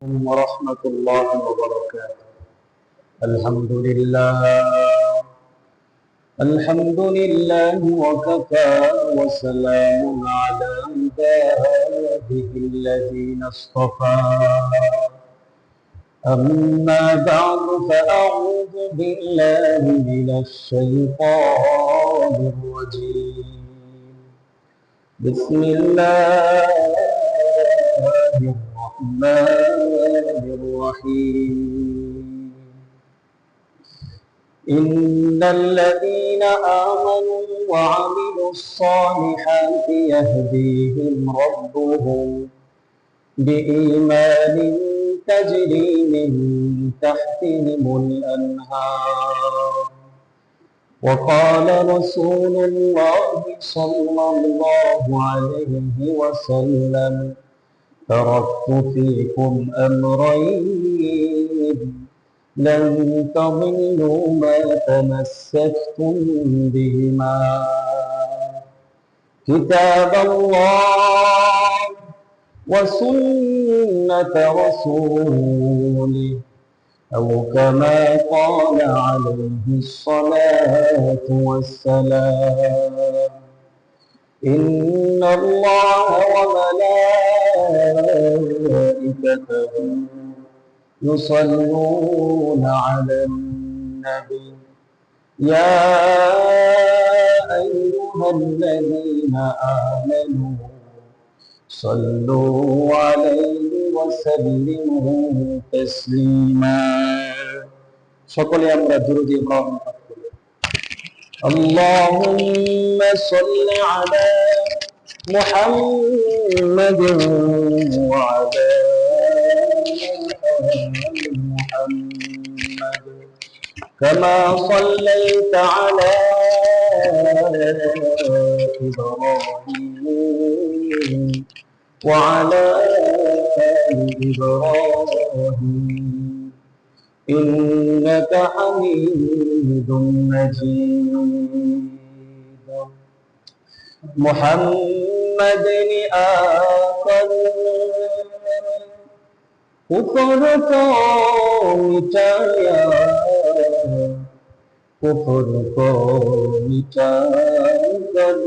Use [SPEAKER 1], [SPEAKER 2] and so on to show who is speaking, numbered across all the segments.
[SPEAKER 1] ورحمة الله وبركاته. الحمد لله وكفى وسلام على عباده الذين اصطفى. أما بعد فأعوذ بالله من الشيطان الرجيم. بسم الله الرحمن الرحيم. إن الذين آمنوا وعملوا الصالحات يهديهم ربهم بإيمان تجري من تحتهم الأنهار. وقال رسول الله صلى الله عليه وسلم: تركت فيكم أمرين لن تضلوا ما تمسكتم بهما: كتاب الله وسنة رسوله، أو كما قال عليه الصلاة والسلام. إن الله وملائكته يصلون على النبي يا أيها الذين آمنوا صلوا عليه وسلموا تسليما. সকলে আমরা দুরূদ ইব্রাহিম পাঠ করি। اللهم صل على محمد وعلى محمد كما صليت على إبراهيم وعلى آل إبراهيم إنك حميد مجيد. محمد آخر كفر کو مٹایا، کفر کو مٹا کر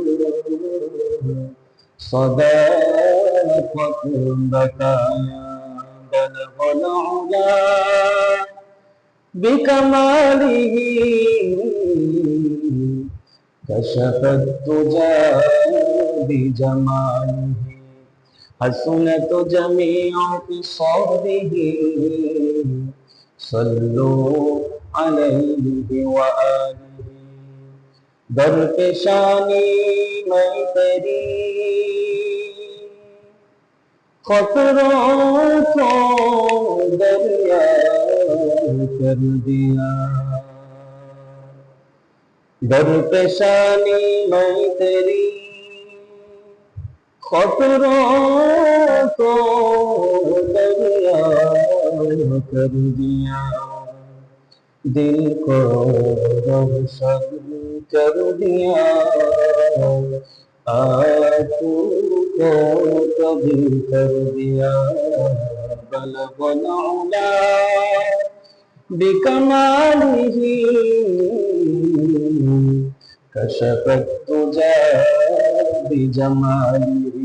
[SPEAKER 1] صداقت بتایا. بلغ العلا بكماله كشف الدجى بجماله حسنت جميع خصاله. صلوا عليه وآله. در پیشانی میں تیری خطروں کو دریا کر دیا. در پیشانی میں تیری خطروں کو دریا کر دیا. دل کو روشن کر دیا. آنکھوں کو کبھی کر دیا. بلغ العلا بکمالہ کشف الدجى بجماله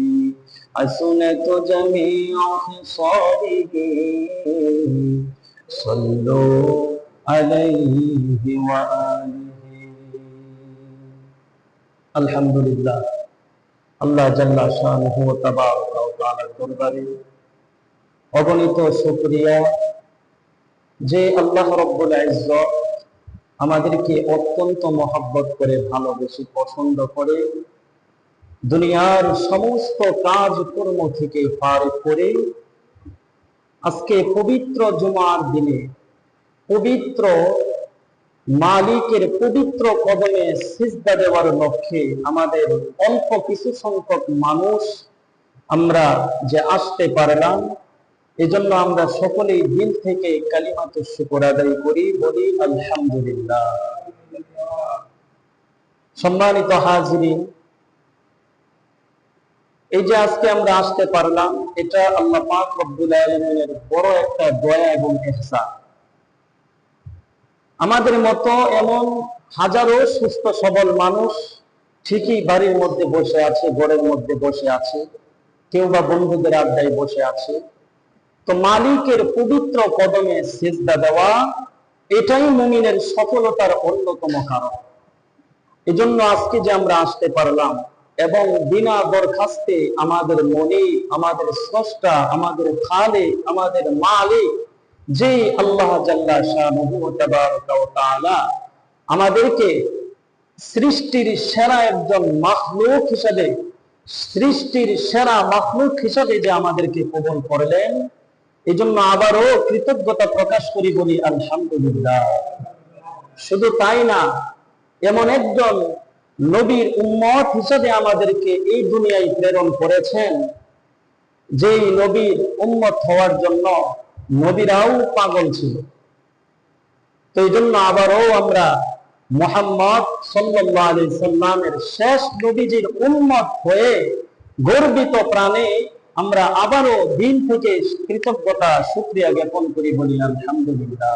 [SPEAKER 1] حسنت جميع خصاله. صلوا عليه وآله. আলহামদুলিল্লাহ, আল্লাহ জাল্লা শানুহু ওয়া তাবারাকা ওয়া তাআলার দরবারে অগণিত শুকরিয়া যে আল্লাহ রাব্বুল ইজ্জত আমাদেরকে অত্যন্ত মহব্বত করে, ভালোবেসে, পছন্দ করে দুনিয়ার সমস্ত কাজকর্ম থেকে ফারিগ করে আজকে পবিত্র জুমার দিনে পবিত্র মালিকের পবিত্র কদমে সিজদা দেওয়ার লক্ষ্যে আমাদের অল্প কিছু সংখ্যক মানুষ আমরা যে আসতে পারলাম, এজন্য আমরা সকলেই দিল থেকে কালিমাতু শুকর আদায় করি, বলি আলহামদুলিল্লাহ। সম্মানিত হাজিরিন, এই যে আজকে আমরা আসতে পারলাম, এটা আল্লাহ পাক রব্বুল আলামিনের বড় একটা দয়া এবং ইহসান। আমাদের মতো এমন হাজারো সুস্থ সবল মানুষ ঠিকই বাড়ির মধ্যে বসে আছে, ঘরের মধ্যে বসে আছে, কেউ বা বন্ধুদের আড্ডায় বসে আছে। তো মালিকের পবিত্র কদমে সিজদা দেওয়া, এটাই মুমিনের সফলতার অন্যতম কারণ। এজন্য আজকে যে আমরা আসতে পারলাম এবং বিনা দরখাস্তে আমাদের মনে, আমাদের স্রষ্টা, আমাদের খালিক, আমাদের মালিক যে আল্লাহ জাল্লা শানুহু ওয়া তাবারাকা ওয়া তাআলা আমাদেরকে সৃষ্টির সেরা একজন মাখলুক হিসেবে, সৃষ্টির সেরা মাখলুক হিসেবে যে আমাদেরকে কবুল করলেন, এজন্য আবারও কৃতজ্ঞতা প্রকাশ করি, বলি আলহামদুলিল্লাহ। শুধু তাই না, এমন একজন নবীর উম্মত হিসেবে আমাদেরকে এই দুনিয়ায় প্রেরণ করেছেন, যেই নবীর উম্মত হওয়ার জন্য নবীরাও পাগল ছিল। তো এই জন্য আবারও আমরা মুহাম্মদ সাল্লাল্লাহু আলাইহি সাল্লামের শেষ নবীজির উম্মত হয়ে গর্বিত প্রাণে আমরা আবারও দিন থেকে কৃতজ্ঞতা শুকরিয়া জ্ঞাপন করি, বলি আলহামদুলিল্লাহ।